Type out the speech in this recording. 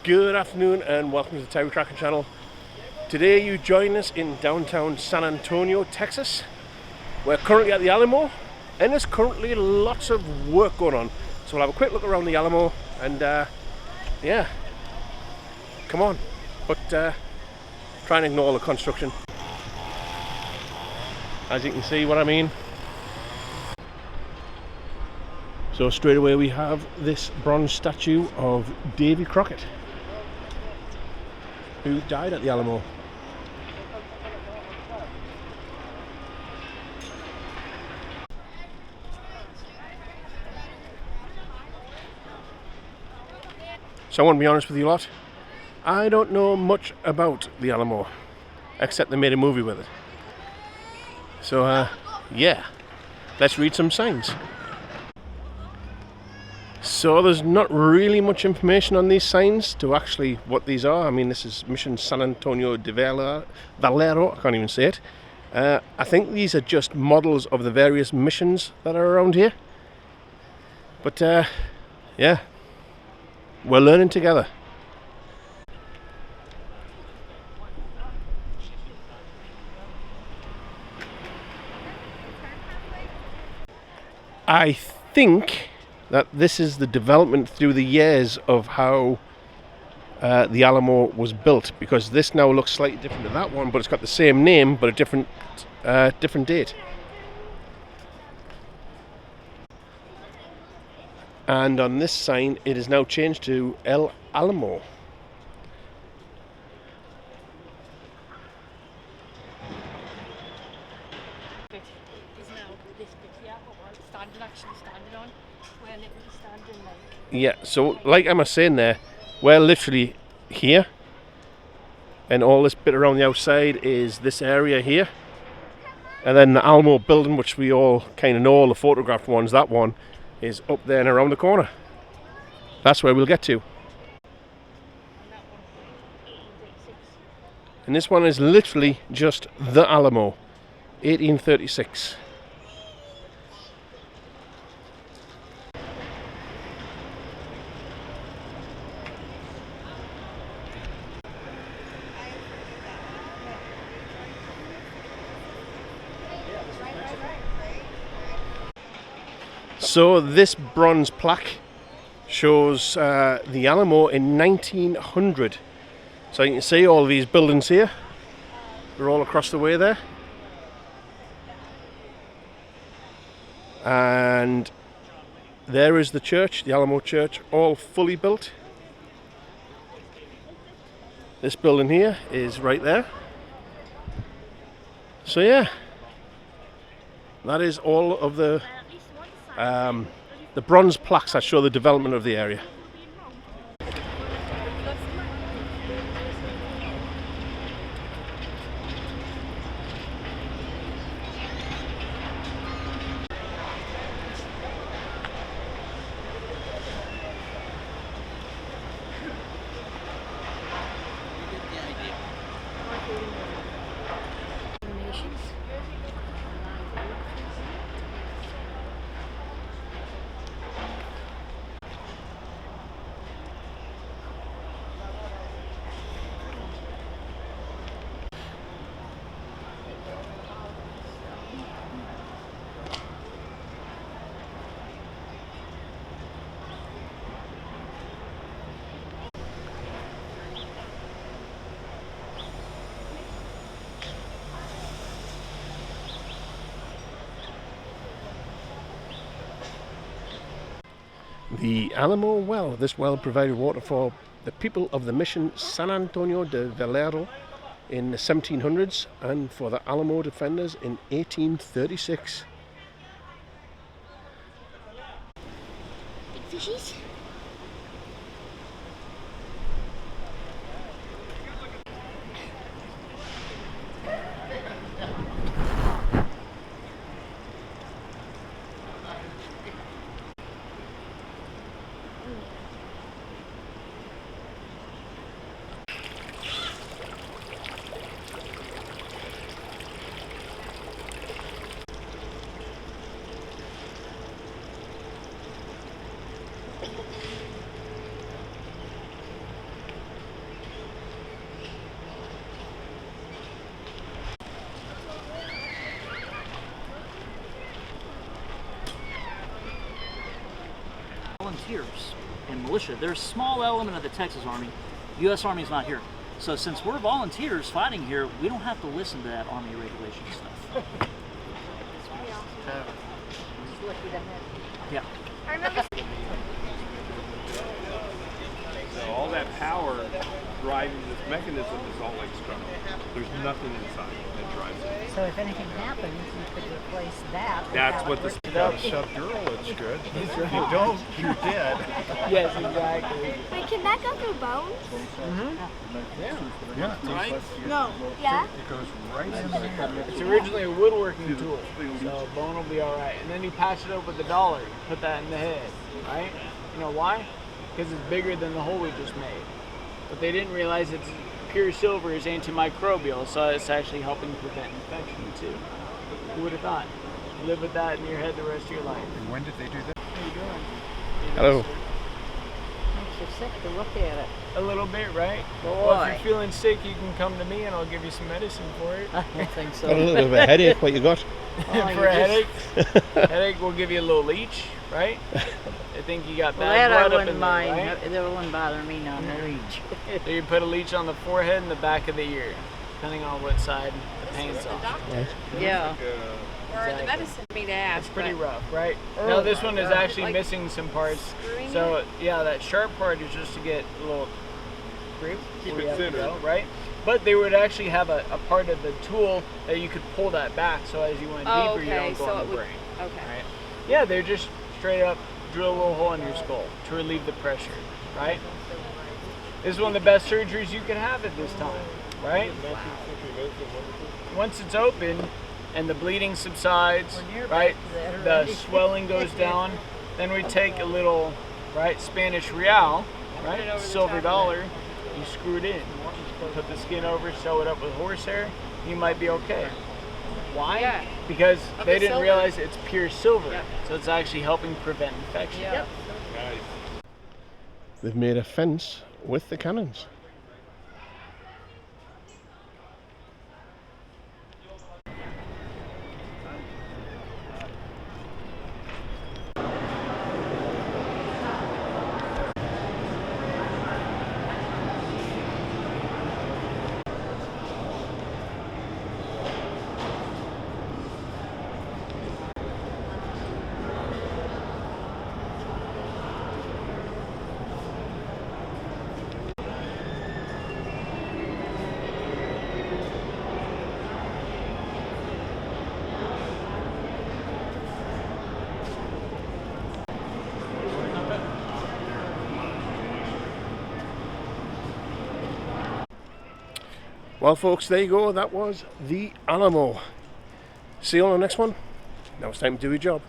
Good afternoon and welcome to the TerryTracker channel. Today you join us in downtown San Antonio, Texas. We're currently at the Alamo and there's currently lots of work going on. So we'll have a quick look around the Alamo and yeah, come on. But try and ignore the construction. As you can see what I mean. So straight away we have this bronze statue of Davy Crockett, who died at the Alamo. So I want to be honest with you lot, I don't know much about the Alamo, except they made a movie with it. So yeah, let's read some signs. So there's not really much information on these signs to actually what these are. I mean, this is Mission San Antonio de Valero, I can't even say it. I think these are just models of the various missions that are around here. But yeah, we're learning together. I think that this is the development through the years of how the Alamo was built, because this now looks slightly different to that one, but it's got the same name but a different date. And on this sign it is now changed to El Alamo. Yeah, so like I was saying there, we're literally here, and all this bit around the outside is this area here, and then the Alamo building, which we all kind of know, all the photographed ones, that one is up there and around the corner. That's where we'll get to. And this one is literally just the Alamo, 1836. So this bronze plaque shows the Alamo in 1900. So you can see all these buildings here. They're all across the way there. And there is the church, the Alamo Church, all fully built. This building here is right there. So yeah, that is all of the bronze plaques that show the development of the area. The Alamo well. This well provided water for the people of the Mission San Antonio de Valero in the 1700s and for the Alamo defenders in 1836. Big fishies? volunteers and militia. They're a small element of the Texas Army. U.S. Army's not here. So since we're volunteers fighting here, we don't have to listen to that Army regulation stuff. Yeah. I remember. So all that power driving this mechanism is all external. There's nothing inside that drives it. So if anything happens, you could replace that. That's what this Without subdural, it's good. If you don't, you're dead. Yes, exactly. Wait, can that go through bones? Yeah. right. No. Yeah? It goes right in there. It's originally a woodworking tool, so bone will be all right. And then you patch it up with $1. You put that in the head, right? You know why? Because it's bigger than the hole we just made. But they didn't realize it's pure silver is antimicrobial, so it's actually helping prevent infection too. Who would have thought? You live with that in your head the rest of your life. And when did they do that? How you doing? Hello. Makes you sick to look at it. A little bit, right? Boy. Well, if you're feeling sick, you can come to me and I'll give you some medicine for it. I don't think so. Got a little bit of a headache, what you got? For a headache, we'll give you a little leech, right? I think you got Well, bad that I blood up in wouldn't there, mind. right? That wouldn't bother me none, the leech. So you put a leech on the forehead and the back of the ear, depending on what side the pain's on. Yeah. Or the medicine me to ask. It's pretty but rough, right? Now this one is actually Like missing some parts. screwing So yeah, that sharp part is just to get a little grip. Keep where it you have to centered. go, right? But they would actually have a part of the tool that you could pull that back, so as you went Oh, deeper, you okay, don't go so on it the would- brain. Okay. Right? Yeah, they're just straight up drill a little hole in your skull to relieve the pressure, right? This is one of the best surgeries you can have at this time, right? Once it's open and the bleeding subsides, right, the swelling goes down, then we take a little, right, Spanish real, right, silver dollar, you screw it in, put the skin over, sew it up with horsehair, you might be okay. Why? Yeah. Because Of they the didn't silver. realize it's pure silver, Yep. so it's actually helping prevent infection. Yep. They've made a fence with the cannons. Well folks, there you go, that was the Alamo. See you on the next one. Now it's time to do your job.